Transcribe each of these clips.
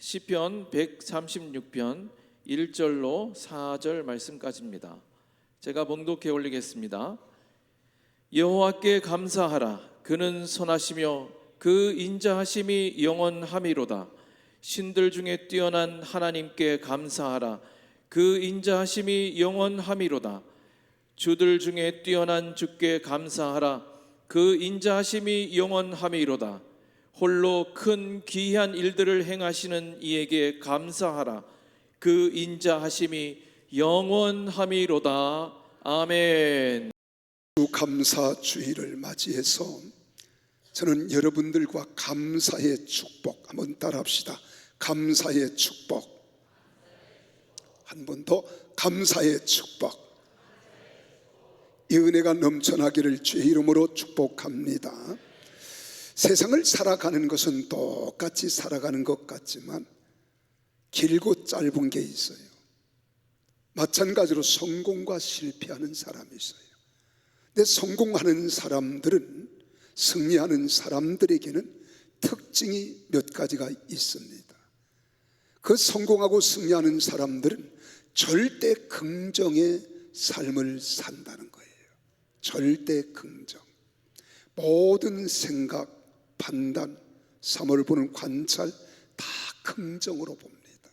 시편 136편 1절로 4절 말씀까지입니다. 제가 봉독해 올리겠습니다. 여호와께 감사하라. 그는 선하시며 그 인자하심이 영원함이로다. 신들 중에 뛰어난 하나님께 감사하라. 그 인자하심이 영원함이로다. 주들 중에 뛰어난 주께 감사하라. 그 인자하심이 영원함이로다. 홀로 큰 기이한 일들을 행하시는 이에게 감사하라. 그 인자하심이 영원함이로다. 아멘. 주 감사 주일을 맞이해서 저는 여러분들과 감사의 축복 한번 따라합시다. 감사의 축복. 한 번 더 감사의 축복. 이 은혜가 넘쳐나기를 주의 이름으로 축복합니다. 세상을 살아가는 것은 똑같이 살아가는 것 같지만 길고 짧은 게 있어요. 마찬가지로 성공과 실패하는 사람이 있어요. 근데 성공하는 사람들은, 승리하는 사람들에게는 특징이 몇 가지가 있습니다. 그 성공하고 승리하는 사람들은 절대 긍정의 삶을 산다는 거예요. 절대 긍정. 모든 생각, 판단, 사물을 보는 관찰 다 긍정으로 봅니다.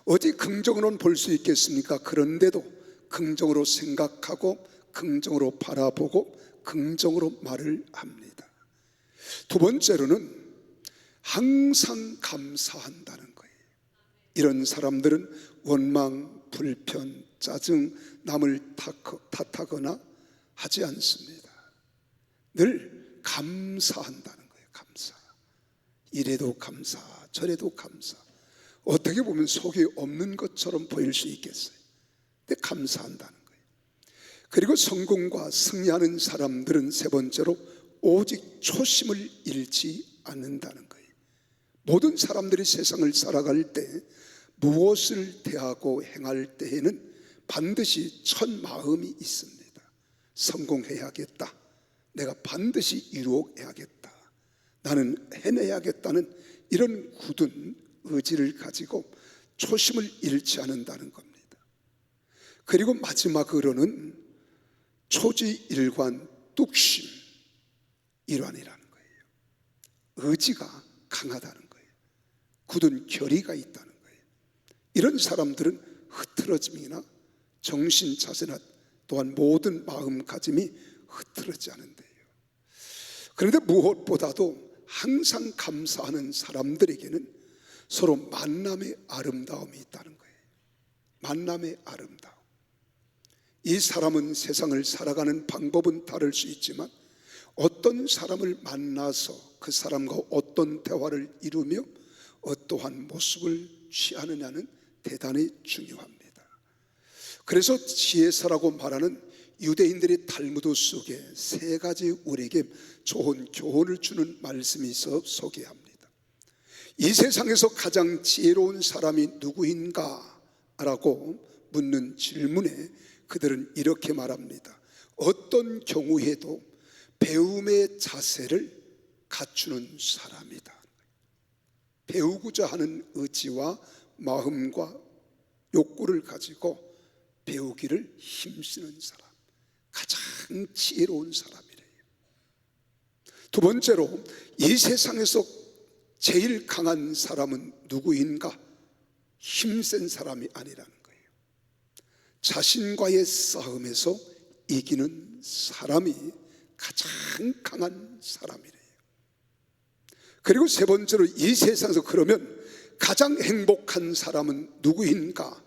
어디 긍정으로는 볼 수 있겠습니까? 그런데도 긍정으로 생각하고 긍정으로 바라보고 긍정으로 말을 합니다. 두 번째로는 항상 감사한다는 거예요. 이런 사람들은 원망, 불편, 짜증, 남을 탓하거나 하지 않습니다. 늘 감사한다는 거예요. 감사. 이래도 감사, 저래도 감사. 어떻게 보면 속이 없는 것처럼 보일 수 있겠어요. 근데 감사한다는 거예요. 그리고 성공과 승리하는 사람들은 세 번째로 오직 초심을 잃지 않는다는 거예요. 모든 사람들이 세상을 살아갈 때 무엇을 대하고 행할 때에는 반드시 첫 마음이 있습니다. 성공해야겠다. 내가 반드시 이루어야겠다. 나는 해내야겠다는 이런 굳은 의지를 가지고 초심을 잃지 않는다는 겁니다. 그리고 마지막으로는 초지일관 뚝심, 일환이라는 거예요. 의지가 강하다는 거예요. 굳은 결의가 있다는 거예요. 이런 사람들은 흐트러짐이나 정신자세나 또한 모든 마음가짐이 흐트러지지 않는데요. 그런데 무엇보다도 항상 감사하는 사람들에게는 서로 만남의 아름다움이 있다는 거예요. 만남의 아름다움. 이 사람은 세상을 살아가는 방법은 다를 수 있지만 어떤 사람을 만나서 그 사람과 어떤 대화를 이루며 어떠한 모습을 취하느냐는 대단히 중요합니다. 그래서 지혜서라고 말하는 유대인들의 탈무드 속에 세 가지 우리에게 좋은 교훈을 주는 말씀이 있어 소개합니다. 이 세상에서 가장 지혜로운 사람이 누구인가? 라고 묻는 질문에 그들은 이렇게 말합니다. 어떤 경우에도 배움의 자세를 갖추는 사람이다. 배우고자 하는 의지와 마음과 욕구를 가지고 배우기를 힘쓰는 사람, 가장 지혜로운 사람이래요. 두 번째로 이 세상에서 제일 강한 사람은 누구인가? 힘센 사람이 아니라는 거예요. 자신과의 싸움에서 이기는 사람이 가장 강한 사람이래요. 그리고 세 번째로 이 세상에서 그러면 가장 행복한 사람은 누구인가?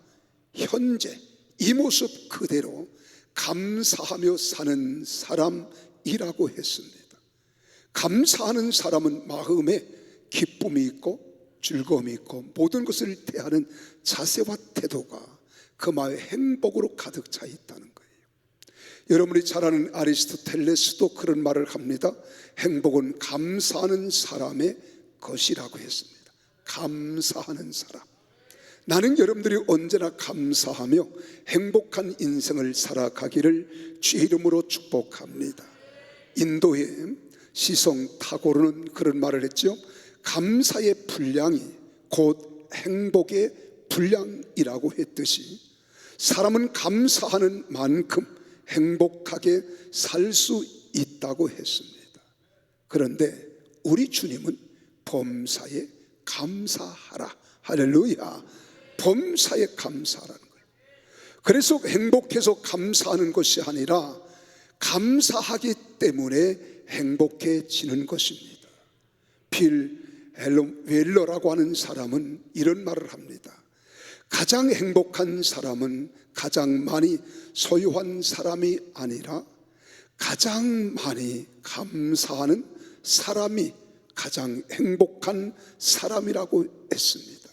현재 이 모습 그대로 감사하며 사는 사람이라고 했습니다. 감사하는 사람은 마음에 기쁨이 있고 즐거움이 있고 모든 것을 대하는 자세와 태도가 그 마음의 행복으로 가득 차 있다는 거예요. 여러분이 잘 아는 아리스토텔레스도 그런 말을 합니다. 행복은 감사하는 사람의 것이라고 했습니다. 감사하는 사람. 나는 여러분들이 언제나 감사하며 행복한 인생을 살아가기를 주의 이름으로 축복합니다. 인도의 시성 타고르는 그런 말을 했죠. 감사의 분량이 곧 행복의 분량이라고 했듯이 사람은 감사하는 만큼 행복하게 살 수 있다고 했습니다. 그런데 우리 주님은 범사에 감사하라. 할렐루야. 범사에 감사하라는 거예요. 그래서 행복해서 감사하는 것이 아니라 감사하기 때문에 행복해지는 것입니다. 빌 웰러라고 하는 사람은 이런 말을 합니다. 가장 행복한 사람은 가장 많이 소유한 사람이 아니라 가장 많이 감사하는 사람이 가장 행복한 사람이라고 했습니다.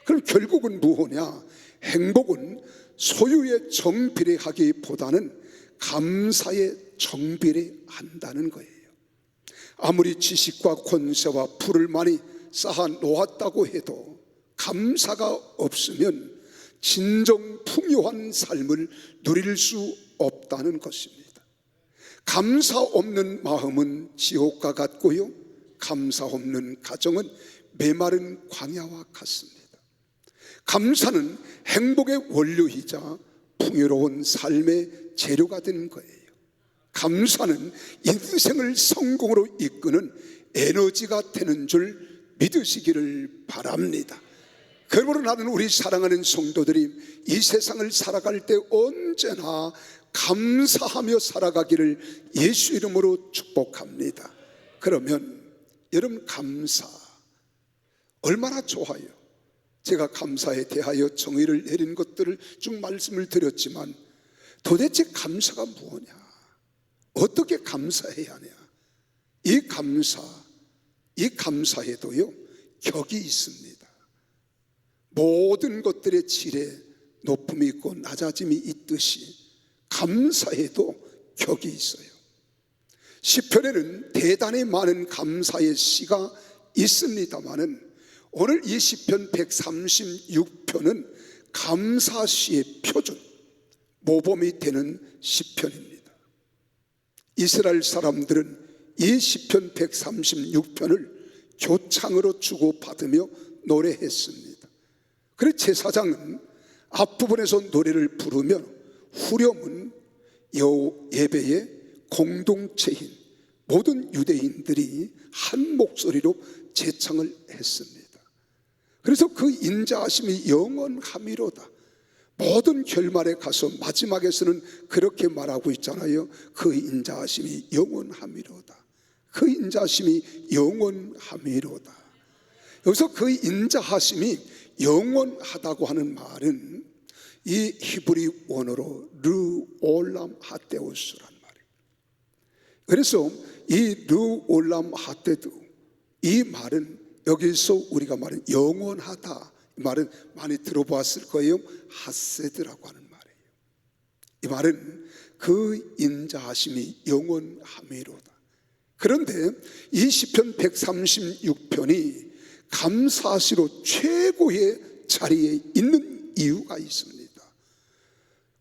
그럼 결국은 무엇이냐? 행복은 소유에 정비례하기보다는 감사에 정비례한다는 거예요. 아무리 지식과 권세와 부를 많이 쌓아 놓았다고 해도 감사가 없으면 진정 풍요한 삶을 누릴 수 없다는 것입니다. 감사 없는 마음은 지옥과 같고요, 감사 없는 가정은 메마른 광야와 같습니다. 감사는 행복의 원료이자 풍요로운 삶의 재료가 되는 거예요. 감사는 인생을 성공으로 이끄는 에너지가 되는 줄 믿으시기를 바랍니다. 그러므로 나는 우리 사랑하는 성도들이 이 세상을 살아갈 때 언제나 감사하며 살아가기를 예수 이름으로 축복합니다. 그러면 여러분, 감사 얼마나 좋아요. 제가 감사에 대하여 정의를 내린 것들을 쭉 말씀을 드렸지만 도대체 감사가 무엇이냐? 어떻게 감사해야 하냐? 이 감사에도요 격이 있습니다. 모든 것들의 질에 높음이 있고 낮아짐이 있듯이 감사에도 격이 있어요. 시편에는 대단히 많은 감사의 시가 있습니다마는 오늘 이 시편 136편은 감사시의 표준, 모범이 되는 시편입니다. 이스라엘 사람들은 이 시편 136편을 교창으로 주고받으며 노래했습니다. 그래서 제사장은 앞부분에서 노래를 부르며 후렴은 예배의 공동체인 모든 유대인들이 한 목소리로 제창을 했습니다. 그래서 그 인자하심이 영원함이로다. 모든 결말에 가서 마지막에서는 그렇게 말하고 있잖아요. 그 인자하심이 영원함이로다. 그 인자하심이 영원함이로다. 여기서 그 인자하심이 영원하다고 하는 말은 이 히브리 원어로 르올람 하테우스란 말이에요. 그래서 이 르올람 하테드, 이 말은 여기서 우리가 말하는 영원하다, 이 말은 많이 들어보았을 거예요. 하세드라고 하는 말이에요. 이 말은 그 인자하심이 영원함이로다. 그런데 이 시편 136편이 감사시로 최고의 자리에 있는 이유가 있습니다.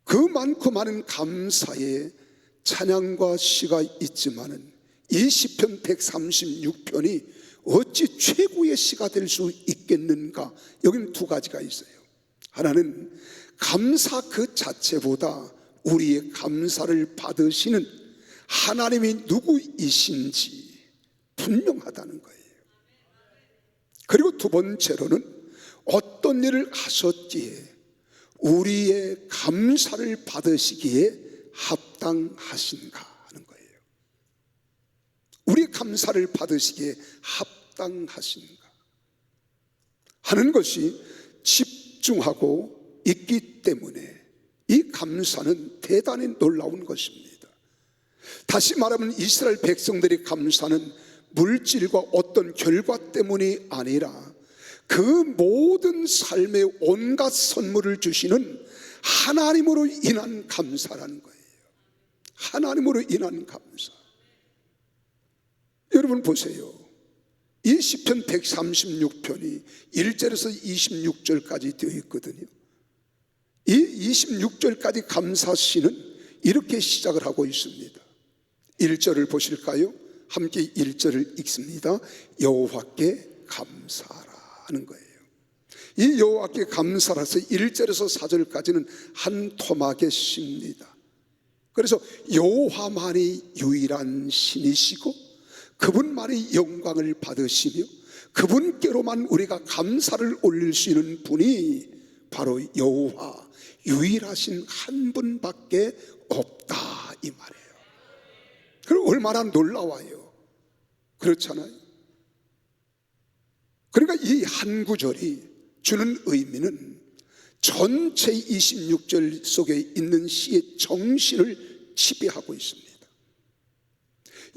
그 많고 많은 감사에 찬양과 시가 있지만은 이 시편 136편이 어찌 최고의 시가 될 수 있겠는가? 여기는 두 가지가 있어요. 하나는 감사 그 자체보다 우리의 감사를 받으시는 하나님이 누구이신지 분명하다는 거예요. 그리고 두 번째로는 어떤 일을 하셨기에 우리의 감사를 받으시기에 합당하신가 하는 거예요. 우리 감사를 받으시기에 합당하신가 하는 것이 집중하고 있기 때문에 이 감사는 대단히 놀라운 것입니다. 다시 말하면 이스라엘 백성들의 감사는 물질과 어떤 결과 때문이 아니라 그 모든 삶의 온갖 선물을 주시는 하나님으로 인한 감사라는 거예요. 하나님으로 인한 감사. 여러분 보세요. 이 시편 136편이 1절에서 26절까지 되어 있거든요. 이 26절까지 감사시는 이렇게 시작을 하고 있습니다. 1절을 보실까요? 함께 1절을 읽습니다. 여호와께 감사하라 하는 거예요. 이 여호와께 감사라서 1절에서 4절까지는 한 토막에 씁니다. 그래서 여호와만이 유일한 신이시고 그분만이 영광을 받으시며 그분께로만 우리가 감사를 올릴 수 있는 분이 바로 여호와, 유일하신 한 분밖에 없다, 이 말이에요. 그럼 얼마나 놀라워요. 그렇잖아요. 그러니까 이 한 구절이 주는 의미는 전체 26절 속에 있는 시의 정신을 지배하고 있습니다.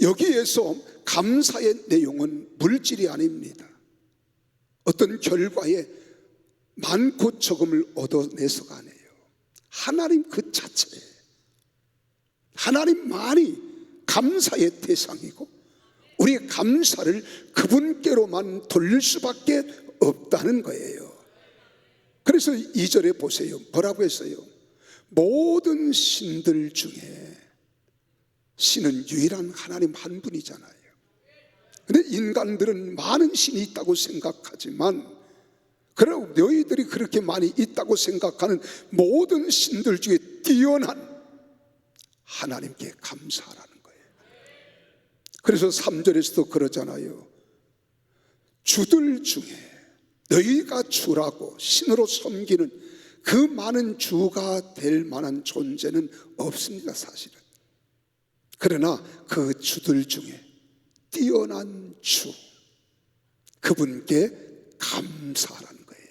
여기에서 감사의 내용은 물질이 아닙니다. 어떤 결과에 많고 적음을 얻어내서가 아니에요. 하나님 그 자체, 하나님만이 감사의 대상이고 우리의 감사를 그분께로만 돌릴 수밖에 없다는 거예요. 그래서 2절에 보세요. 뭐라고 했어요? 모든 신들 중에 신은 유일한 하나님 한 분이잖아요. 근데 인간들은 많은 신이 있다고 생각하지만, 그럼 너희들이 그렇게 많이 있다고 생각하는 모든 신들 중에 뛰어난 하나님께 감사하라는 거예요. 그래서 3절에서도 그러잖아요. 주들 중에 너희가 주라고 신으로 섬기는 그 많은 주가 될 만한 존재는 없습니다, 사실은. 그러나 그 주들 중에 뛰어난 주, 그분께 감사하라는 거예요.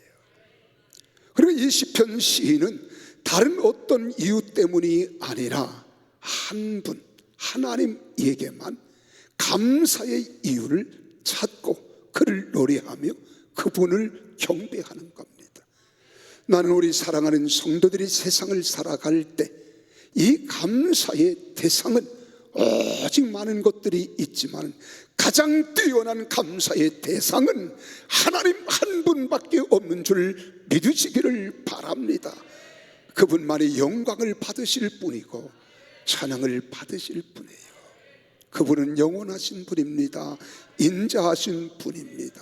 그리고 이 시편 시인은 다른 어떤 이유 때문이 아니라 한 분, 하나님에게만 감사의 이유를 찾고 그를 노래하며 그분을 경배하는 겁니다. 나는 우리 사랑하는 성도들이 세상을 살아갈 때 이 감사의 대상은 오직 많은 것들이 있지만 가장 뛰어난 감사의 대상은 하나님 한 분밖에 없는 줄 믿으시기를 바랍니다. 그분만이 영광을 받으실 분이고 찬양을 받으실 분이에요. 그분은 영원하신 분입니다. 인자하신 분입니다.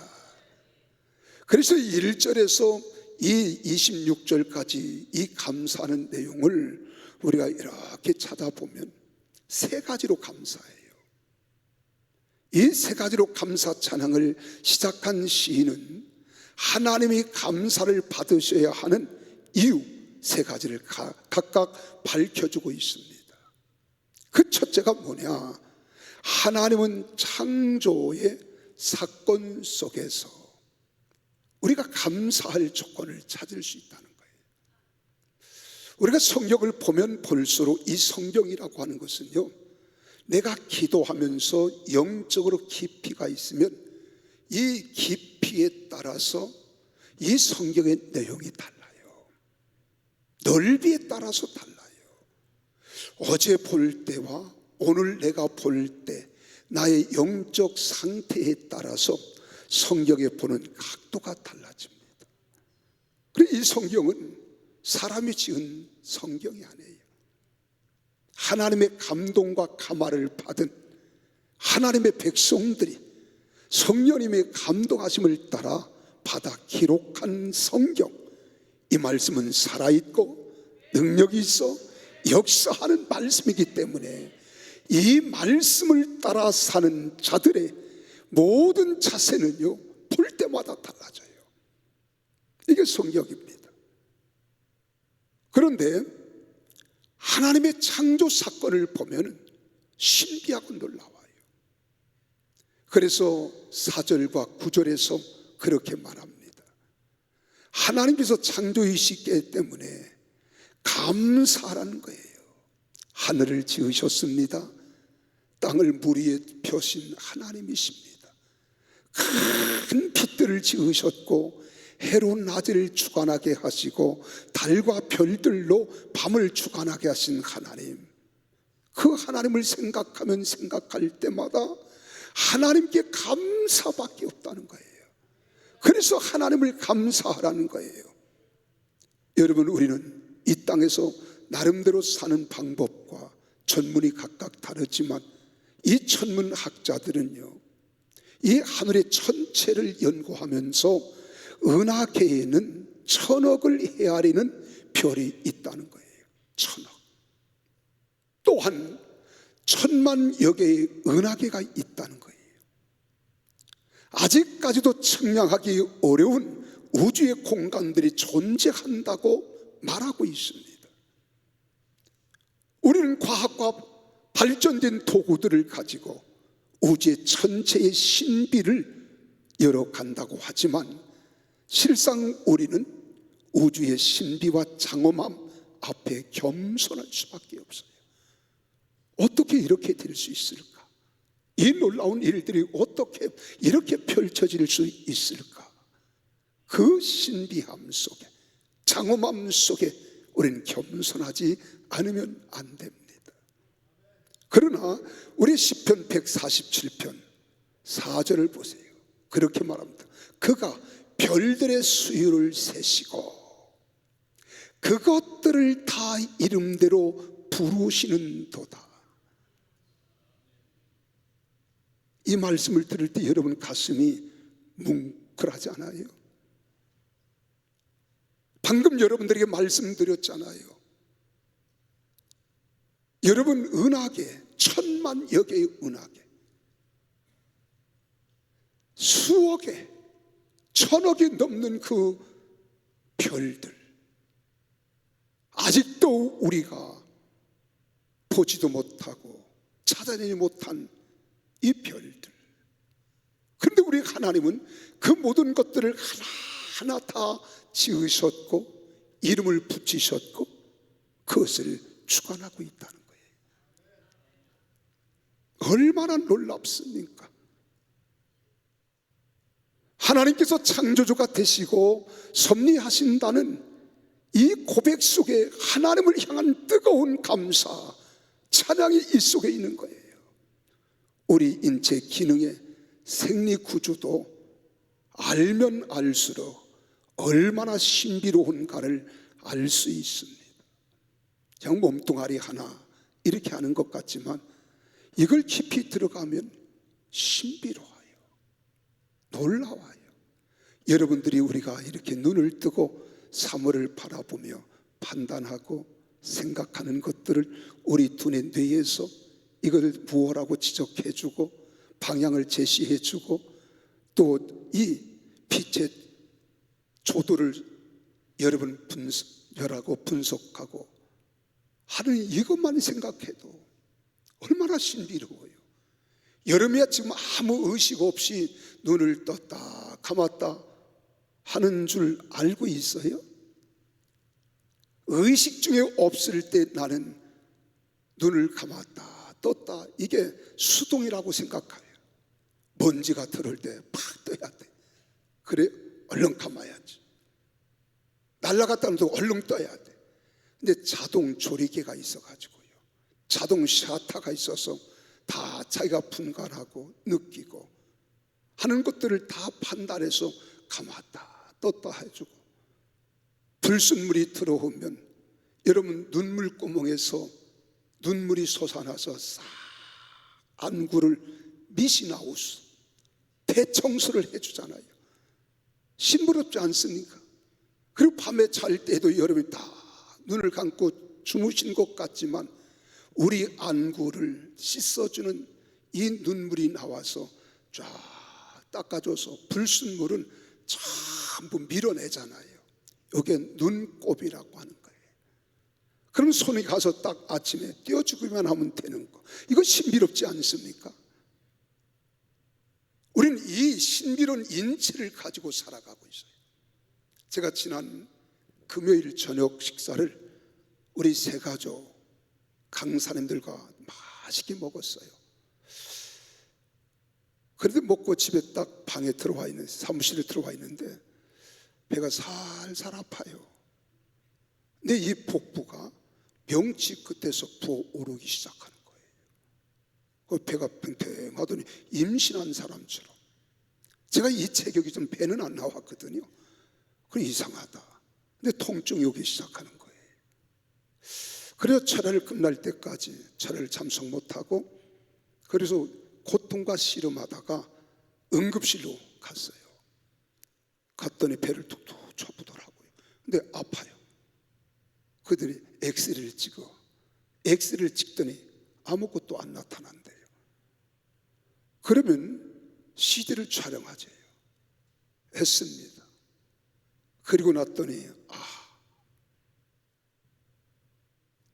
그래서 1절에서 이 26절까지 이 감사하는 내용을 우리가 이렇게 찾아보면 세 가지로 감사해요. 이 세 가지로 감사 찬양을 시작한 시인은 하나님이 감사를 받으셔야 하는 이유 세 가지를 각각 밝혀주고 있습니다. 그 첫째가 뭐냐? 하나님은 창조의 사건 속에서 우리가 감사할 조건을 찾을 수 있다는 거예요. 우리가 성경을 보면 볼수록 이 성경이라고 하는 것은요, 내가 기도하면서 영적으로 깊이가 있으면 이 깊이에 따라서 이 성경의 내용이 달라요. 넓이에 따라서 달라요. 어제 볼 때와 오늘 내가 볼 때 나의 영적 상태에 따라서 성경에 보는 각도가 달라집니다. 그리고 이 성경은 사람이 지은 성경이 아니에요. 하나님의 감동과 감화를 받은 하나님의 백성들이 성령님의 감동하심을 따라 받아 기록한 성경. 이 말씀은 살아있고 능력이 있어 역사하는 말씀이기 때문에 이 말씀을 따라 사는 자들의 모든 자세는요, 볼 때마다 달라져요. 이게 성경입니다. 그런데 하나님의 창조 사건을 보면 신비하고 놀라워요. 그래서 4절과 9절에서 그렇게 말합니다. 하나님께서 창조이시기 때문에 감사하라는 거예요. 하늘을 지으셨습니다. 땅을 물 위에 펴신 하나님이십니다. 큰 빛들을 지으셨고 해로 낮을 주관하게 하시고 달과 별들로 밤을 주관하게 하신 하나님, 그 하나님을 생각하면 생각할 때마다 하나님께 감사밖에 없다는 거예요. 그래서 하나님을 감사하라는 거예요. 여러분, 우리는 이 땅에서 나름대로 사는 방법과 전문이 각각 다르지만 이 천문학자들은요, 이 하늘의 천체를 연구하면서 은하계에는 1000억을 헤아리는 별이 있다는 거예요. 1000억. 또한 1000만여 개의 은하계가 있다는 거예요. 아직까지도 측량하기 어려운 우주의 공간들이 존재한다고 말하고 있습니다. 우리는 과학과 발전된 도구들을 가지고 우주의 전체의 신비를 열어간다고 하지만 실상 우리는 우주의 신비와 장엄함 앞에 겸손할 수밖에 없어요. 어떻게 이렇게 될 수 있을까? 이 놀라운 일들이 어떻게 이렇게 펼쳐질 수 있을까? 그 신비함 속에, 장엄함 속에 우리는 겸손하지 않으면 안 됩니다. 그러나 우리 시편 147편 4절을 보세요. 그렇게 말합니다. 그가 별들의 수유를 세시고 그것들을 다 이름대로 부르시는 도다. 이 말씀을 들을 때 여러분 가슴이 뭉클하지 않아요? 방금 여러분들에게 말씀드렸잖아요. 여러분 은하계 1000만여 개의 은하계, 수억에 1000억이 넘는 그 별들, 아직도 우리가 보지도 못하고 찾아내지 못한 이 별들. 그런데 우리 하나님은 그 모든 것들을 하나하나 다 지으셨고 이름을 붙이셨고 그것을 주관하고 있다는 거예요. 얼마나 놀랍습니까? 하나님께서 창조주가 되시고 섭리하신다는 이 고백 속에 하나님을 향한 뜨거운 감사, 찬양이 이 속에 있는 거예요. 우리 인체 기능의 생리 구조도 알면 알수록 얼마나 신비로운가를 알 수 있습니다. 그냥 몸뚱아리 하나 이렇게 하는 것 같지만 이걸 깊이 들어가면 신비로워요. 놀라워요. 여러분들이 우리가 이렇게 눈을 뜨고 사물을 바라보며 판단하고 생각하는 것들을 우리 두뇌 뇌에서 이걸 무엇라고 지적해주고 방향을 제시해주고 또 이 빛의 조도를 여러분 분석하고 분석하고 하는 이것만 생각해도 얼마나 신비로워요. 여름에 지금 아무 의식 없이 눈을 떴다 감았다 하는 줄 알고 있어요? 의식 중에 없을 때 나는 눈을 감았다 떴다 이게 수동이라고 생각해요. 먼지가 들어올 때 팍 떠야 돼. 그래 얼른 감아야지. 날아갔다는 도 얼른 떠야 돼. 근데 자동 조리개가 있어가지고요, 자동 샤타가 있어서 다 자기가 분간하고 느끼고 하는 것들을 다 판단해서 감았다 떴다 해주고, 불순물이 들어오면 여러분 눈물 구멍에서 눈물이 솟아나서 싹 안구를 미시나우스 대청소를 해주잖아요. 싱그럽지 않습니까? 그리고 밤에 잘 때도 여러분이 다 눈을 감고 주무신 것 같지만 우리 안구를 씻어주는 이 눈물이 나와서 쫙 닦아줘서 불순물은 전부 밀어내잖아요. 이게 눈곱이라고 하는 거예요. 그럼 손이 가서 딱 아침에 떼어주기만 하면 되는 거. 이거 신비롭지 않습니까? 우리는 이 신비로운 인체를 가지고 살아가고 있어요. 제가 지난 금요일 저녁 식사를 우리 세 가족 강사님들과 맛있게 먹었어요. 그런데 먹고 집에 딱 방에 들어와 있는, 사무실에 들어와 있는데 배가 살살 아파요. 근데 이 복부가 명치 끝에서 부어오르기 시작하는 거예요. 그 배가 팽팽하더니 임신한 사람처럼. 제가 이 체격이 좀 배는 안 나왔거든요. 그래 이상하다. 근데 통증이 오기 시작하는 거예요. 그래서 철회를 끝날 때까지 철회를 참석 못하고, 그래서 고통과 씨름하다가 응급실로 갔어요. 갔더니 배를 툭툭 쳐보더라고요. 근데 아파요. 그들이 엑스레이를 찍어. 엑스레이를 찍더니 아무것도 안 나타난대요. 그러면 CD를 촬영하재요. 했습니다. 그리고 났더니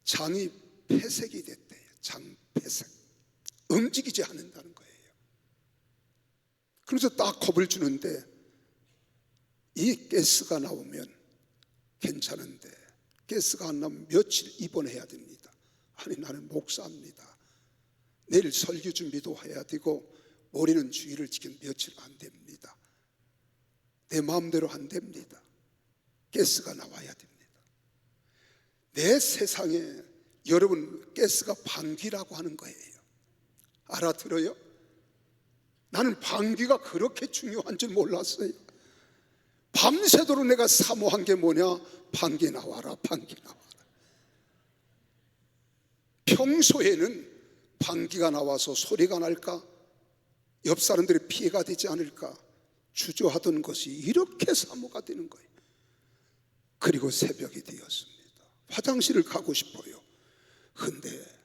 장이 폐색이 됐대요. 장 폐색. 움직이지 않는다는 거예요. 그래서 딱 겁을 주는데 이 가스가 나오면 괜찮은데 가스가 안 나면 며칠 입원해야 됩니다. 아니 나는 목사입니다. 내일 설교 준비도 해야 되고 머리는 주의를 지키면 며칠 안 됩니다. 내 마음대로 안 됩니다. 가스가 나와야 됩니다. 내 세상에 여러분 가스가 방귀라고 하는 거예요. 알아들어요? 나는 방귀가 그렇게 중요한 줄 몰랐어요. 밤새도록 내가 사모한 게 뭐냐? 방귀 나와라, 방귀 나와라. 평소에는 방귀가 나와서 소리가 날까? 옆 사람들의 피해가 되지 않을까? 주저하던 것이 이렇게 사모가 되는 거예요. 그리고 새벽이 되었습니다. 화장실을 가고 싶어요. 근데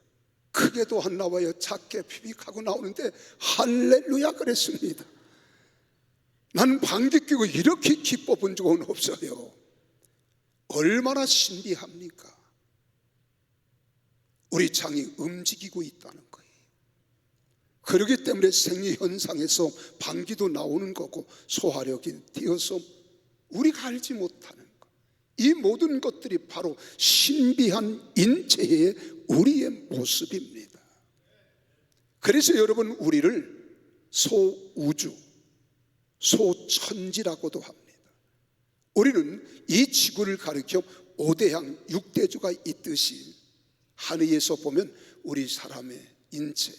크게도 안 나와요. 작게 피빅하고 나오는데 할렐루야 그랬습니다. 나는 방귀 뀌고 이렇게 기뻐 본 적은 없어요. 얼마나 신비합니까? 우리 장이 움직이고 있다는 거예요. 그렇기 때문에 생리현상에서 방귀도 나오는 거고 소화력이 되어서 우리가 알지 못하는 것, 이 모든 것들이 바로 신비한 인체의 우리의 모습입니다. 그래서 여러분 우리를 소우주, 소천지라고도 합니다. 우리는 이 지구를 가리켜 5대양 6대주가 있듯이 하늘에서 보면 우리 사람의 인체,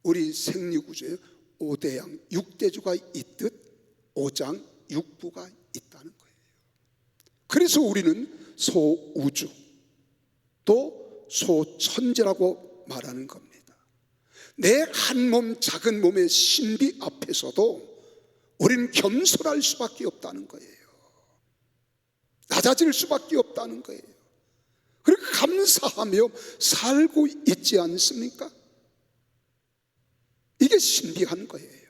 우리 생리구조에 5대양 6대주가 있듯 5장 6부가 있다는 거예요. 그래서 우리는 소우주 또 소천지라고 말하는 겁니다. 내 한 몸 작은 몸의 신비 앞에서도 우리는 겸손할 수밖에 없다는 거예요. 낮아질 수밖에 없다는 거예요. 그렇게 감사하며 살고 있지 않습니까? 이게 신비한 거예요.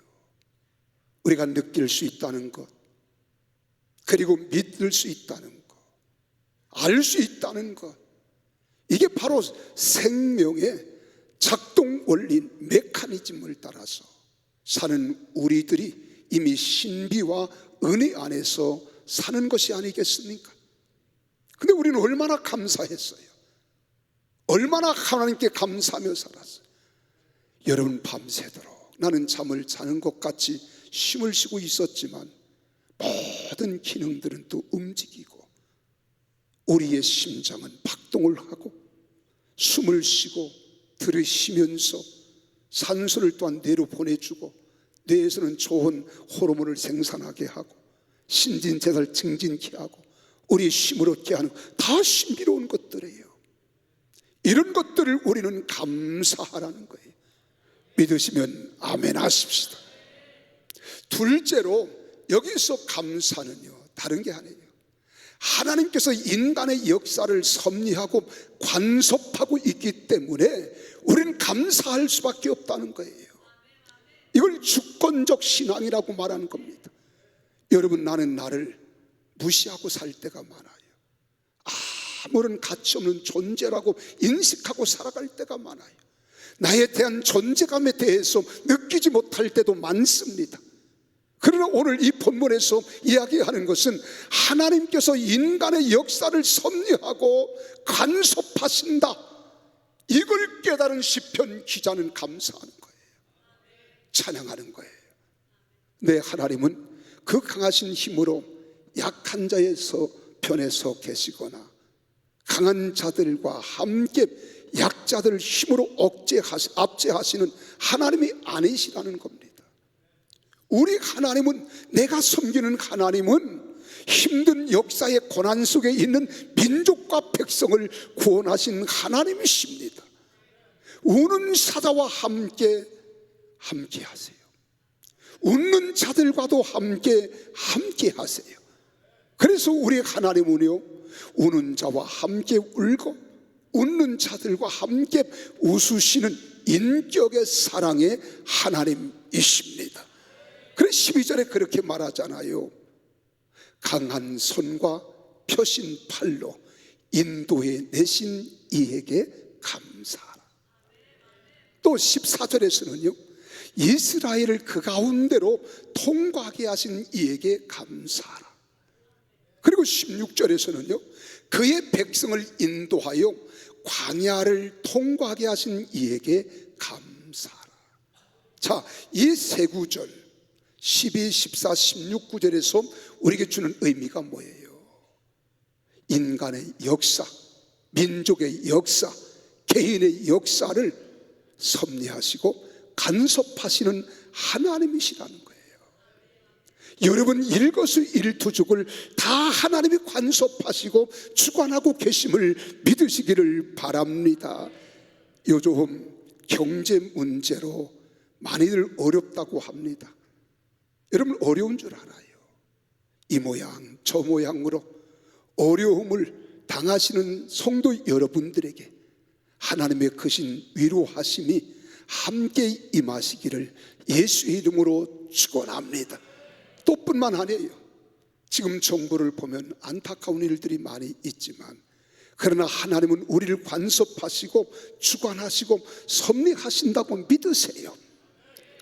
우리가 느낄 수 있다는 것, 그리고 믿을 수 있다는 것, 알 수 있다는 것, 이게 바로 생명의 작동 원리 메커니즘을 따라서 사는 우리들이 이미 신비와 은혜 안에서 사는 것이 아니겠습니까? 근데 우리는 얼마나 감사했어요. 얼마나 하나님께 감사하며 살았어요. 여러분 밤새도록 나는 잠을 자는 것 같이 힘을 쉬고 있었지만 모든 기능들은 또 움직이고 우리의 심장은 박동을 하고 숨을 쉬고 들이쉬면서 산소를 또한 뇌로 보내주고 뇌에서는 좋은 호르몬을 생산하게 하고 신진대사를 증진케 하고 우리 힘을 얻게 하는 다 신비로운 것들이에요. 이런 것들을 우리는 감사하라는 거예요. 믿으시면 아멘 하십시다. 둘째로 여기서 감사는요 다른 게 아니에요. 하나님께서 인간의 역사를 섭리하고 관섭하고 있기 때문에 우리는 감사할 수밖에 없다는 거예요. 이걸 주권적 신앙이라고 말하는 겁니다. 여러분 나는 나를 무시하고 살 때가 많아요. 아무런 가치 없는 존재라고 인식하고 살아갈 때가 많아요. 나에 대한 존재감에 대해서 느끼지 못할 때도 많습니다. 그러나 오늘 이 본문에서 이야기하는 것은 하나님께서 인간의 역사를 섭리하고 간섭하신다, 이걸 깨달은 시편 기자는 감사하는 거예요. 찬양하는 거예요. 내 하나님은 그 강하신 힘으로 약한 자에서 편에 서 계시거나 강한 자들과 함께 약자들을 힘으로 압제하시는 하나님이 아니시라는 겁니다. 우리 하나님은, 내가 섬기는 하나님은 힘든 역사의 고난 속에 있는 민족과 백성을 구원하신 하나님이십니다. 우는 사자와 함께 하세요. 웃는 자들과도 함께 하세요. 그래서 우리 하나님은요, 우는 자와 함께 울고 웃는 자들과 함께 웃으시는 인격의 사랑의 하나님이십니다. 그래서 12절에 그렇게 말하잖아요. 강한 손과 펴신 팔로 인도해 내신 이에게 감사하라. 또 14절에서는요, 이스라엘을 그 가운데로 통과하게 하신 이에게 감사하라. 그리고 16절에서는요, 그의 백성을 인도하여 광야를 통과하게 하신 이에게 감사하라. 자, 이 세 구절 12, 14, 16 구절에서 우리에게 주는 의미가 뭐예요? 인간의 역사, 민족의 역사, 개인의 역사를 섭리하시고 간섭하시는 하나님이시라는 거예요. 여러분 일거수일투족을 다 하나님이 간섭하시고 주관하고 계심을 믿으시기를 바랍니다. 요즘 경제 문제로 많이들 어렵다고 합니다. 여러분 어려운 줄 알아요. 이 모양 저 모양으로 어려움을 당하시는 성도 여러분들에게 하나님의 크신 위로하심이 함께 임하시기를 예수의 이름으로 축원합니다. 또 뿐만 아니에요. 지금 정부를 보면 안타까운 일들이 많이 있지만, 그러나 하나님은 우리를 간섭하시고 주관하시고 섭리하신다고 믿으세요.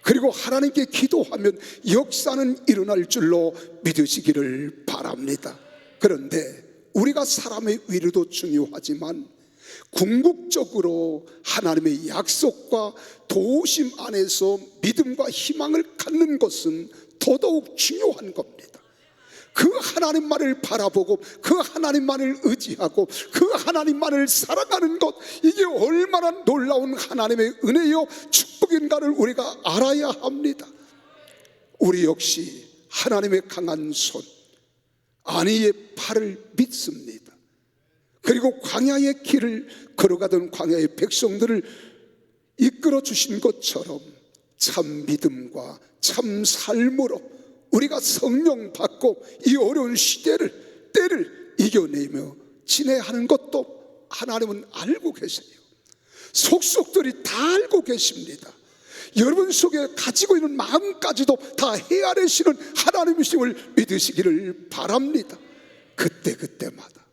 그리고 하나님께 기도하면 역사는 일어날 줄로 믿으시기를 바랍니다. 그런데 우리가 사람의 위로도 중요하지만 궁극적으로 하나님의 약속과 도우심 안에서 믿음과 희망을 갖는 것은 더더욱 중요한 겁니다. 그 하나님만을 바라보고 그 하나님만을 의지하고 그 하나님만을 살아가는 것, 이게 얼마나 놀라운 하나님의 은혜요 축복인가를 우리가 알아야 합니다. 우리 역시 하나님의 강한 손, 안위의 팔을 믿습니다. 그리고 광야의 길을 걸어가던 광야의 백성들을 이끌어 주신 것처럼 참 믿음과 참 삶으로 우리가 성령 받고 이 어려운 시대를, 때를 이겨내며 지내야 하는 것도 하나님은 알고 계세요. 속속들이 다 알고 계십니다. 여러분 속에 가지고 있는 마음까지도 다 헤아리시는 하나님이심을 믿으시기를 바랍니다. 그때마다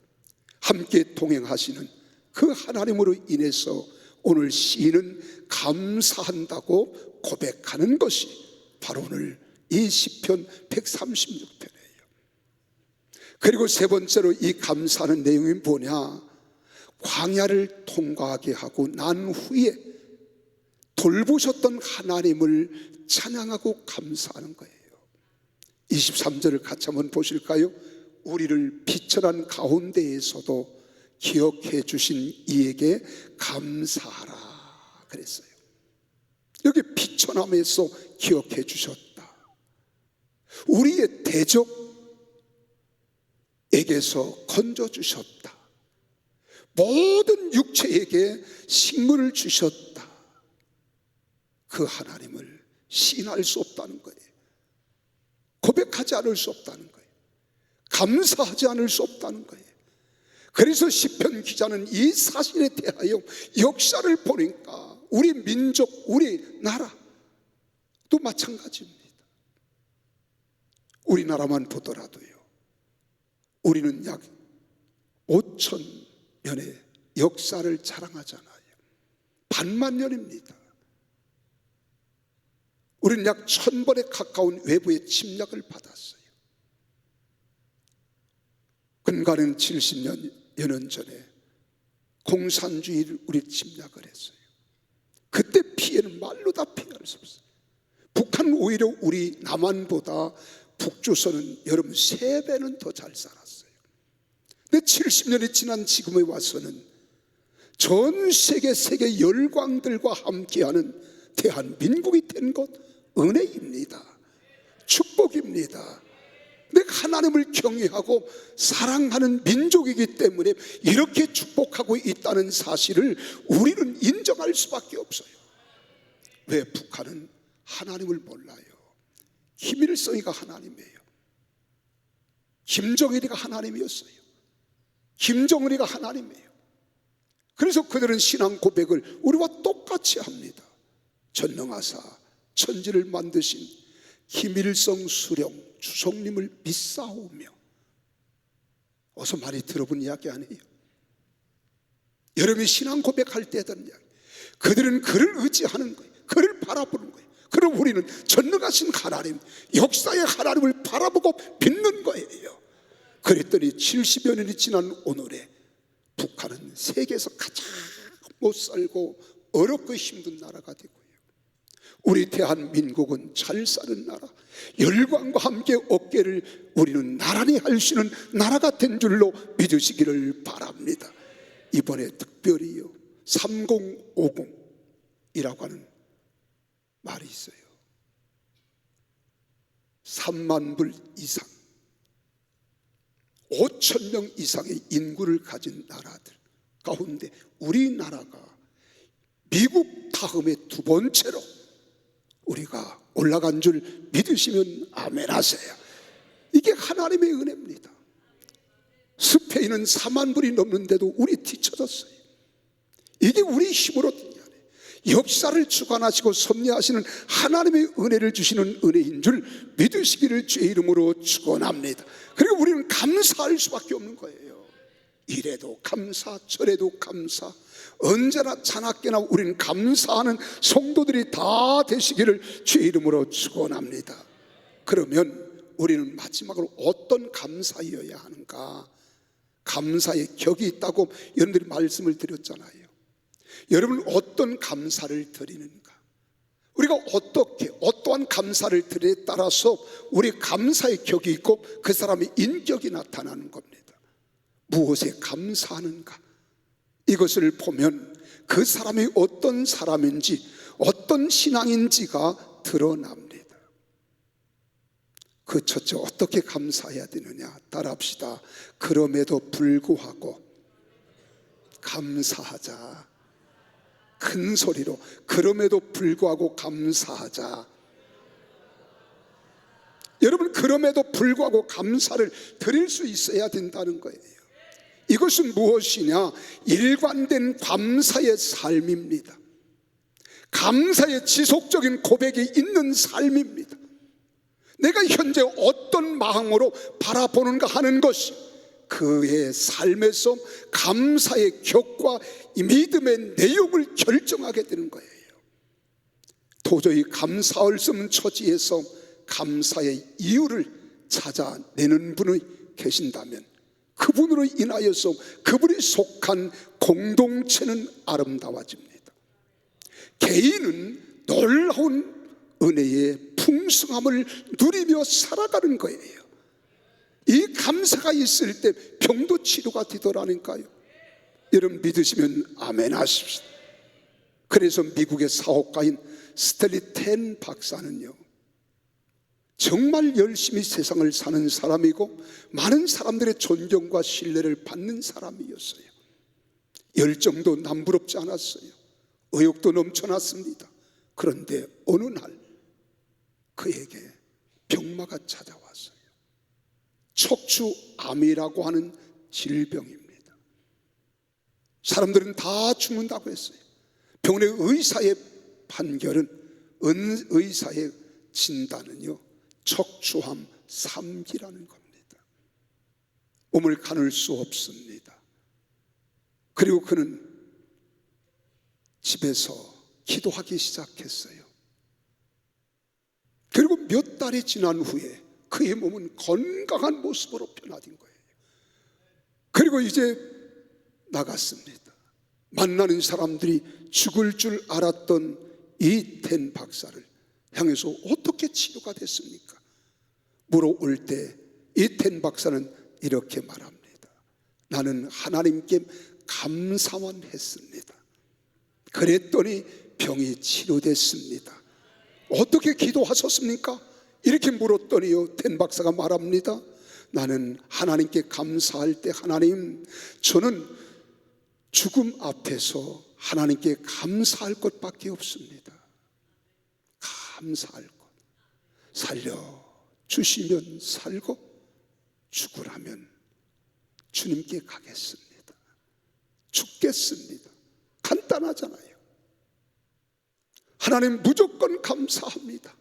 함께 동행하시는 그 하나님으로 인해서 오늘 시인은 감사한다고 고백하는 것이 바로 오늘 이 시편 136편이에요. 그리고 세 번째로 이 감사하는 내용이 뭐냐? 광야를 통과하게 하고 난 후에 돌보셨던 하나님을 찬양하고 감사하는 거예요. 23절을 같이 한번 보실까요? 우리를 비천한 가운데에서도 기억해 주신 이에게 감사하라 그랬어요. 여기 비천함에서 기억해 주셨다. 우리의 대적에게서 건져주셨다. 모든 육체에게 식물을 주셨다. 그 하나님을 시인할 수 없다는 거예요. 고백하지 않을 수 없다는 거예요. 감사하지 않을 수 없다는 거예요. 그래서 시편 기자는 이 사실에 대하여 역사를 보니까 우리 민족, 우리 나라도 마찬가지입니다. 우리나라만 보더라도요, 우리는 약 5천 년의 역사를 자랑하잖아요. 반만 년입니다. 우리는 약 1000번에 가까운 외부의 침략을 받았어요. 근간은 70여 년 전에 공산주의를 우리 침략을 했어요. 그때 피해는 말로 다 피할 수 없어요. 북한 오히려 우리 남한보다 북조선은 여러분 3배는 더 잘 살았어요. 근데 70년이 지난 지금에 와서는 전 세계 열광들과 함께하는 대한민국이 된 것 은혜입니다. 축복입니다. 내가 하나님을 경외하고 사랑하는 민족이기 때문에 이렇게 축복하고 있다는 사실을 우리는 인정할 수밖에 없어요. 왜? 북한은 하나님을 몰라요. 김일성이가 하나님이에요. 김정일이가 하나님이었어요. 김정은이가 하나님이에요. 그래서 그들은 신앙 고백을 우리와 똑같이 합니다. 전능하사 천지를 만드신 김일성 수령 주석님을 믿사오며. 어서 많이 들어본 이야기 아니에요? 여러분이 신앙 고백할 때 했던 이야기. 그들은 그를 의지하는 거예요. 그를 바라보는 거예요. 그럼 우리는 전능하신 하나님, 역사의 하나님을 바라보고 믿는 거예요. 그랬더니 70여 년이 지난 오늘에 북한은 세계에서 가장 못 살고 어렵고 힘든 나라가 되고요, 우리 대한민국은 잘 사는 나라, 열광과 함께 어깨를 우리는 나란히 할 수 있는 나라가 된 줄로 믿으시기를 바랍니다. 이번에 특별히요 3050이라고 하는 말이 있어요. 3만 불 이상 5천 명 이상의 인구를 가진 나라들 가운데 우리나라가 미국 다음에 두 번째로 우리가 올라간 줄 믿으시면 아멘 하세요. 이게 하나님의 은혜입니다. 스페인은 4만 불이 넘는데도 우리 뒤쳐졌어요. 이게 우리 힘으로 된 게 아니에요. 역사를 주관하시고 섭리하시는 하나님의 은혜를 주시는 은혜인 줄 믿으시기를 주의 이름으로 축원합니다. 그리고 우리는 감사할 수밖에 없는 거예요. 이래도 감사, 저래도 감사, 언제나 자나깨나 우리는 감사하는 성도들이 다 되시기를 주의 이름으로 축원합니다. 그러면 우리는 마지막으로 어떤 감사여야 하는가? 감사의 격이 있다고 여러분들이 말씀을 드렸잖아요. 여러분 어떤 감사를 드리는가? 우리가 어떻게 어떠한 감사를 드리에 따라서 우리 감사의 격이 있고 그 사람의 인격이 나타나는 겁니다. 무엇에 감사하는가? 이것을 보면 그 사람이 어떤 사람인지 어떤 신앙인지가 드러납니다. 그 첫째 어떻게 감사해야 되느냐? 따라합시다. 그럼에도 불구하고 감사하자. 큰 소리로 그럼에도 불구하고 감사하자. 여러분 그럼에도 불구하고 감사를 드릴 수 있어야 된다는 거예요. 이것은 무엇이냐? 일관된 감사의 삶입니다. 감사의 지속적인 고백이 있는 삶입니다. 내가 현재 어떤 마음으로 바라보는가 하는 것이 그의 삶에서 감사의 격과 이 믿음의 내용을 결정하게 되는 거예요. 도저히 감사할 수 없는 처지에서 감사의 이유를 찾아내는 분이 계신다면 그분으로 인하여서 그분이 속한 공동체는 아름다워집니다. 개인은 놀라운 은혜의 풍성함을 누리며 살아가는 거예요. 이 감사가 있을 때 병도 치료가 되더라니까요. 여러분 믿으시면 아멘 하십시오. 그래서 미국의 사업가인 스텔리 텐 박사는요, 정말 열심히 세상을 사는 사람이고 많은 사람들의 존경과 신뢰를 받는 사람이었어요. 열정도 남부럽지 않았어요. 의욕도 넘쳐났습니다. 그런데 어느 날 그에게 병마가 찾아왔어요. 척추암이라고 하는 질병입니다. 사람들은 다 죽는다고 했어요. 병원의 의사의 판결은, 의사의 진단은요, 척추암 3기라는 겁니다. 몸을 가눌 수 없습니다. 그리고 그는 집에서 기도하기 시작했어요. 그리고 몇 달이 지난 후에 그의 몸은 건강한 모습으로 변화된 거예요. 그리고 이제 나갔습니다. 만나는 사람들이 죽을 줄 알았던 이 텐 박사를 향해서 어떻게 치료가 됐습니까? 물어올 때 이 텐 박사는 이렇게 말합니다. 나는 하나님께 감사만 했습니다. 그랬더니 병이 치료됐습니다. 어떻게 기도하셨습니까? 이렇게 물었더니요, 텐 박사가 말합니다. 나는 하나님께 감사할 때, 하나님, 저는 죽음 앞에서 하나님께 감사할 것밖에 없습니다. 감사할 것. 살려주시면 살고 죽으라면 주님께 가겠습니다. 죽겠습니다. 간단하잖아요. 하나님 무조건 감사합니다.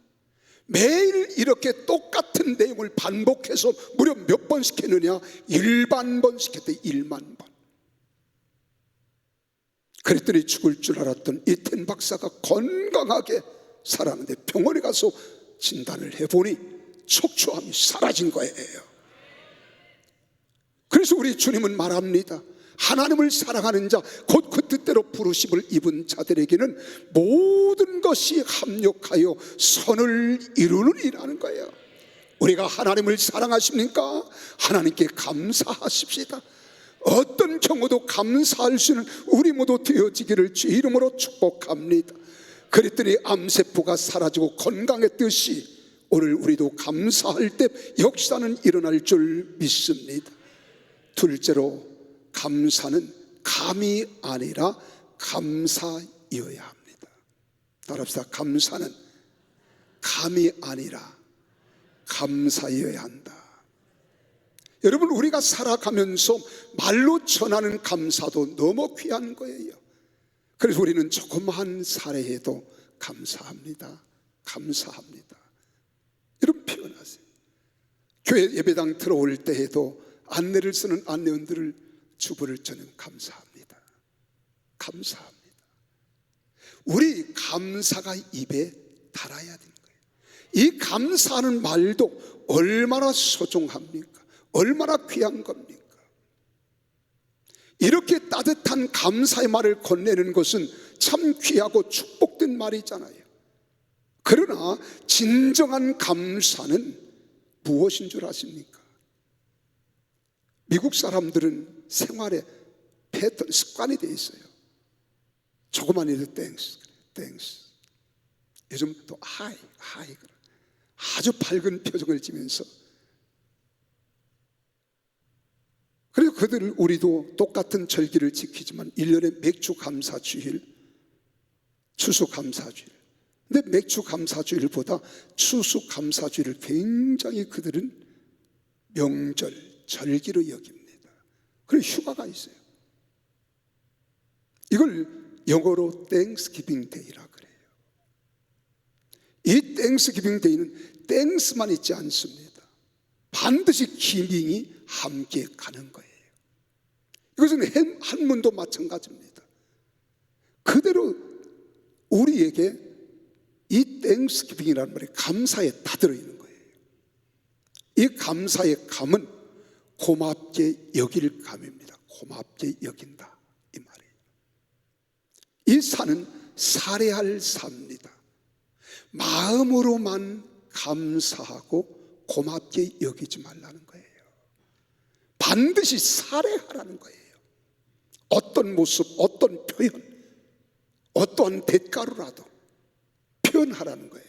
매일 이렇게 똑같은 내용을 반복해서 무려 몇 번씩 했느냐? 1만 번씩 했대. 1만 번. 그랬더니 죽을 줄 알았던 이텐 박사가 건강하게 살았는데 병원에 가서 진단을 해보니 척추암이 사라진 거예요. 그래서 우리 주님은 말합니다. 하나님을 사랑하는 자, 곧 그 뜻대로 부르심을 입은 자들에게는 모든 것이 합력하여 선을 이루느니라는 거예요. 우리가 하나님을 사랑하십니까? 하나님께 감사하십시다. 어떤 경우도 감사할 수 있는 우리 모두 되어지기를 주 이름으로 축복합니다. 그랬더니 암세포가 사라지고 건강했듯이 오늘 우리도 감사할 때 역사는 일어날 줄 믿습니다. 둘째로, 감사는 감이 아니라 감사여야 합니다. 따라합시다. 감사는 감이 아니라 감사여야 한다. 여러분, 우리가 살아가면서 말로 전하는 감사도 너무 귀한 거예요. 그래서 우리는 조그마한 사례에도 감사합니다, 감사합니다, 이런 표현하세요. 교회 예배당 들어올 때에도 안내를 쓰는 안내원들을 주부를 저는 감사합니다, 감사합니다. 우리 감사가 입에 달아야 되는 거예요. 이 감사하는 말도 얼마나 소중합니까? 얼마나 귀한 겁니까? 이렇게 따뜻한 감사의 말을 건네는 것은 참 귀하고 축복된 말이잖아요. 그러나 진정한 감사는 무엇인 줄 아십니까? 미국 사람들은 생활에 패턴, 습관이 돼 있어요. 조금만 해도 땡스, 땡스. 요즘 또 하이, 아주 밝은 표정을 지면서. 그래서 그들, 우리도 똑같은 절기를 지키지만 1년에 맥주 감사주일, 추수 감사주일. 근데 맥주 감사주일보다 추수 감사주일을 굉장히 그들은 명절, 절기로 여깁니다. 그리고 휴가가 있어요. 이걸 영어로 땡스기빙 데이라 그래요. 이 땡스기빙 데이는 땡스만 있지 않습니다. 반드시 기빙이 함께 가는 거예요. 이것은 한문도 마찬가지입니다. 그대로 우리에게 이 땡스기빙이라는 말이 감사에 다 들어있는 거예요. 이 감사의 감은 고맙게 여길 감입니다. 고맙게 여긴다, 이 말이에요. 이 사는 살해할 사입니다. 마음으로만 감사하고 고맙게 여기지 말라는 거예요. 반드시 살해하라는 거예요. 어떤 모습, 어떤 표현, 어떠한 대가로라도 표현하라는 거예요.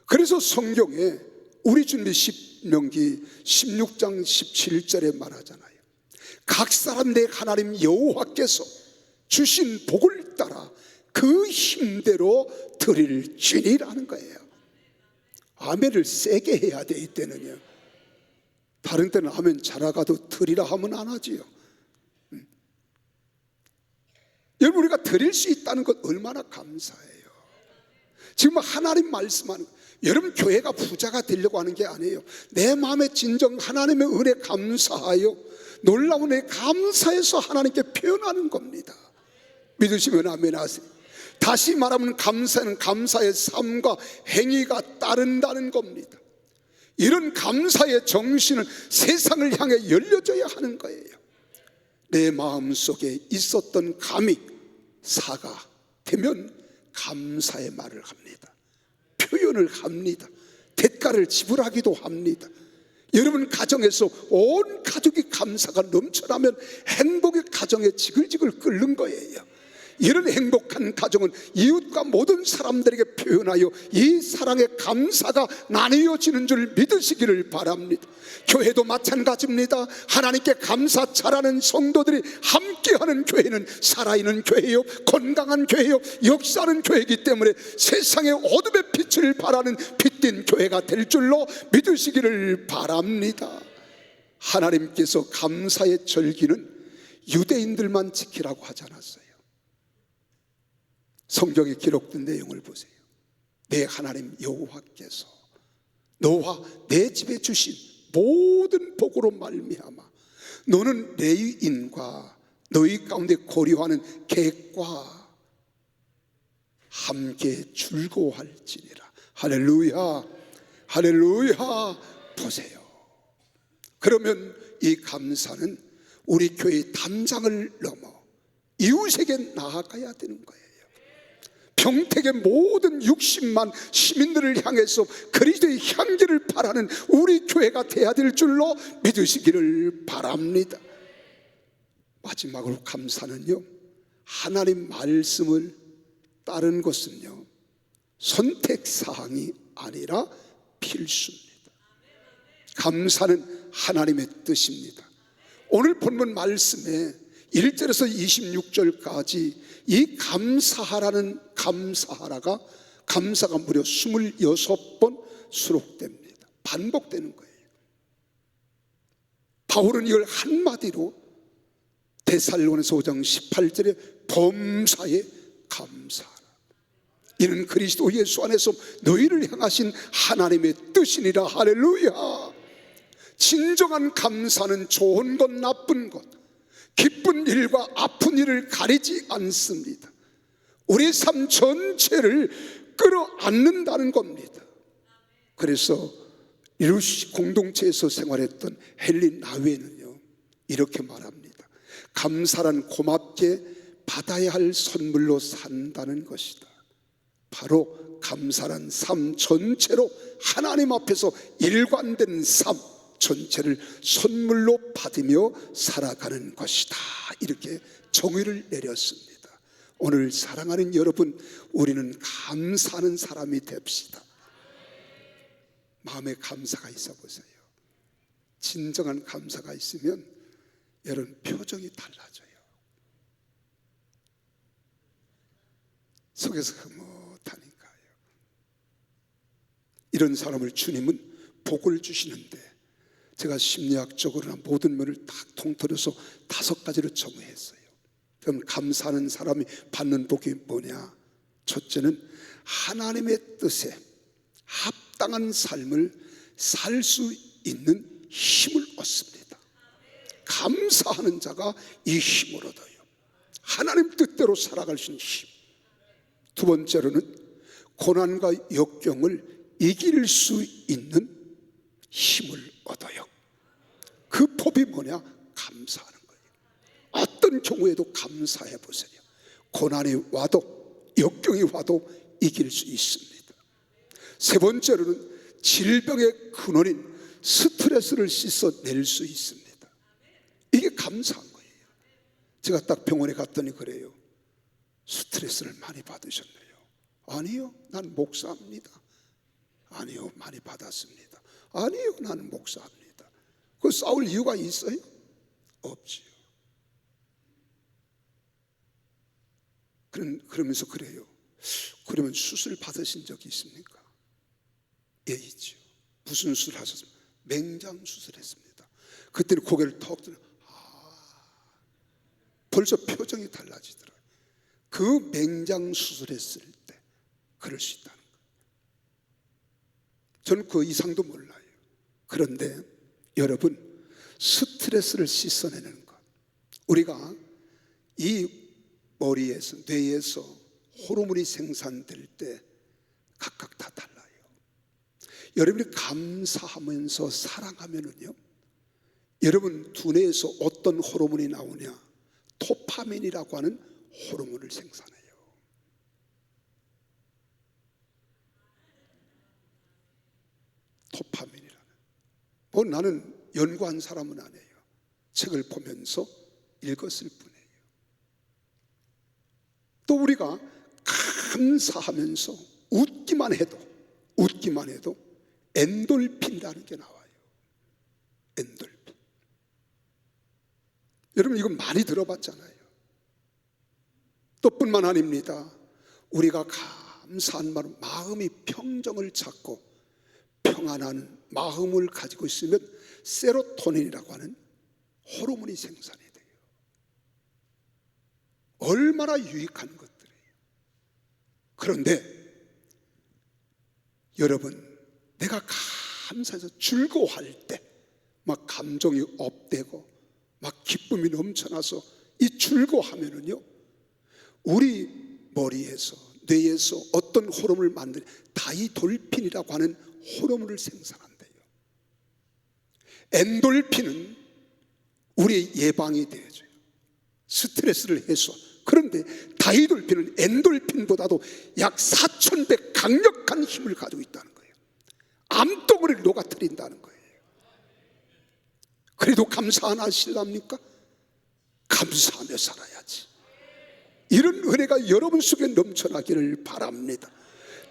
그래서 성경에 우리 주님이 신명기 16장 17절에 말하잖아요. 각 사람 내 하나님 여호와께서 주신 복을 따라 그 힘대로 드릴지니라는 거예요. 아멘을 세게 해야 돼. 이때는요. 다른 때는 아멘 잘하가도 드리라 하면 안 하지요. 여러분, 우리가 드릴 수 있다는 것 얼마나 감사해요. 지금 하나님 말씀하는, 여러분 교회가 부자가 되려고 하는 게 아니에요. 내 마음에 진정 하나님의 은혜 감사하여 놀라운 은혜 감사해서 하나님께 표현하는 겁니다. 믿으시면 아멘 하세요. 다시 말하면 감사는 감사의 삶과 행위가 따른다는 겁니다. 이런 감사의 정신은 세상을 향해 열려져야 하는 거예요. 내 마음속에 있었던 감이 사가 되면 감사의 말을 합니다. 표현을 합니다. 대가를 지불하기도 합니다. 여러분 가정에서 온 가족이 감사가 넘쳐나면 행복의 가정에 지글지글 끓는 거예요. 이런 행복한 가정은 이웃과 모든 사람들에게 표현하여 이 사랑의 감사가 나뉘어지는 줄 믿으시기를 바랍니다. 교회도 마찬가지입니다. 하나님께 감사 잘하는 성도들이 함께하는 교회는 살아있는 교회요, 건강한 교회요, 역사하는 교회이기 때문에 세상의 어둠의 빛을 발하는 빛된 교회가 될 줄로 믿으시기를 바랍니다. 하나님께서 감사의 절기는 유대인들만 지키라고 하지 않았어요. 성경에 기록된 내용을 보세요. 내 하나님 여호와께서 너와 내 집에 주신 모든 복으로 말미암아 너는 레위인과 너희 가운데 거류하는 객과 함께 즐거워할지니라. 할렐루야, 할렐루야. 보세요. 그러면 이 감사는 우리 교회의 담장을 넘어 이웃에게 나아가야 되는 거예요. 평택의 모든 60만 시민들을 향해서 그리스도의 향기를 바라는 우리 교회가 되어야 될 줄로 믿으시기를 바랍니다. 마지막으로 감사는요, 하나님 말씀을 따른 것은요, 선택사항이 아니라 필수입니다. 감사는 하나님의 뜻입니다. 오늘 본문 말씀에 1절에서 26절까지 이 감사하라는 감사가 무려 26번 수록됩니다. 반복되는 거예요. 바울은 이걸 한마디로 데살로니가서 5장 18절에 범사에 감사하라. 이는 그리스도 예수 안에서 너희를 향하신 하나님의 뜻이니라. 할렐루야. 진정한 감사는 좋은 것 나쁜 것, 기쁜 일과 아픈 일을 가리지 않습니다. 우리 삶 전체를 끌어안는다는 겁니다. 그래서 이루시 공동체에서 생활했던 헬린 나웨는요, 이렇게 말합니다. 감사란 고맙게 받아야 할 선물로 산다는 것이다. 바로 감사란 삶 전체로 하나님 앞에서 일관된 삶 전체를 선물로 받으며 살아가는 것이다. 이렇게 정의를 내렸습니다. 오늘 사랑하는 여러분, 우리는 감사하는 사람이 됩시다. 마음에 감사가 있어 보세요. 진정한 감사가 있으면 여러분 표정이 달라져요. 속에서 흐뭇하니까요. 이런 사람을 주님은 복을 주시는데, 제가 심리학적으로나 모든 면을 딱 통틀어서 5가지로 정의했어요. 그럼 감사하는 사람이 받는 복이 뭐냐? 첫째는 하나님의 뜻에 합당한 삶을 살 수 있는 힘을 얻습니다. 감사하는 자가 이 힘을 얻어요. 하나님 뜻대로 살아갈 수 있는 힘. 두 번째로는 고난과 역경을 이길 수 있는 힘을 얻어요. 그 법이 뭐냐? 감사하는 거예요. 어떤 경우에도 감사해 보세요. 고난이 와도 역경이 와도 이길 수 있습니다. 세 번째로는 질병의 근원인 스트레스를 씻어낼 수 있습니다. 이게 감사한 거예요. 제가 딱 병원에 갔더니 그래요. 스트레스를 많이 받으셨네요. 아니요, 난 목사입니다. 아니요, 많이 받았습니다. 아니요, 나는 목사입니다. 그 싸울 이유가 있어요? 없지요. 그러면서 그래요. 그러면 수술 받으신 적이 있습니까? 예, 있죠. 무슨 수술 하셨습니까? 맹장 수술했습니다. 그때는 고개를 턱 들어, 벌써 표정이 달라지더라고요. 그 맹장 수술했을 때 그럴 수 있다는 거예요. 저는 그 이상도 몰라요. 그런데 여러분, 스트레스를 씻어내는 것, 우리가 이 머리에서, 뇌에서 호르몬이 생산될 때 각각 다 달라요. 여러분이 감사하면서 사랑하면은요, 여러분 두뇌에서 어떤 호르몬이 나오냐? 도파민이라고 하는 호르몬을 생산해요. 도파민이라는. 나는 연구한 사람은 아니에요. 책을 보면서 읽었을 뿐이에요. 또 우리가 감사하면서 웃기만 해도 엔돌핀이라는 게 나와요. 엔돌핀. 여러분 이거 많이 들어봤잖아요. 또 뿐만 아닙니다. 우리가 감사한 마음이 평정을 찾고 평안한 마음을 가지고 있으면 세로토닌이라고 하는 호르몬이 생산이 돼요. 얼마나 유익한 것들이에요. 그런데 여러분, 내가 감사해서 즐거워할 때 막 감정이 업되고 막 기쁨이 넘쳐나서 이 즐거워하면은요, 우리 머리에서 뇌에서 어떤 호르몬을 만드는 다이돌핀이라고 하는 호르몬을 생산한대요. 엔돌핀은 우리의 예방이 되어줘요. 스트레스를 해소. 그런데 다이돌핀은 엔돌핀보다도 약 4,000배 강력한 힘을 가지고 있다는 거예요. 암덩어리를 녹아뜨린다는 거예요. 그래도 감사 안 하실랍니까? 감사하며 살아야지. 이런 은혜가 여러분 속에 넘쳐나기를 바랍니다.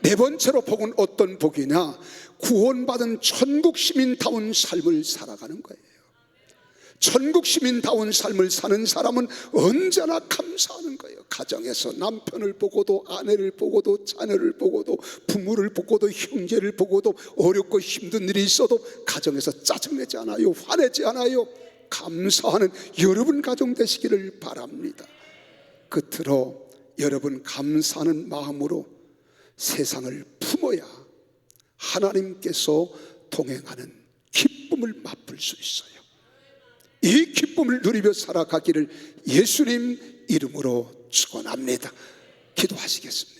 네 번째로 복은 어떤 복이냐? 구원받은 천국 시민다운 삶을 살아가는 거예요. 천국 시민다운 삶을 사는 사람은 언제나 감사하는 거예요. 가정에서 남편을 보고도 아내를 보고도 자녀를 보고도 부모를 보고도 형제를 보고도 어렵고 힘든 일이 있어도 가정에서 짜증내지 않아요. 화내지 않아요. 감사하는 여러분 가정 되시기를 바랍니다. 끝으로 여러분 감사하는 마음으로 세상을 품어야 하나님께서 동행하는 기쁨을 맛볼 수 있어요. 이 기쁨을 누리며 살아가기를 예수님 이름으로 축원합니다. 기도하시겠습니다.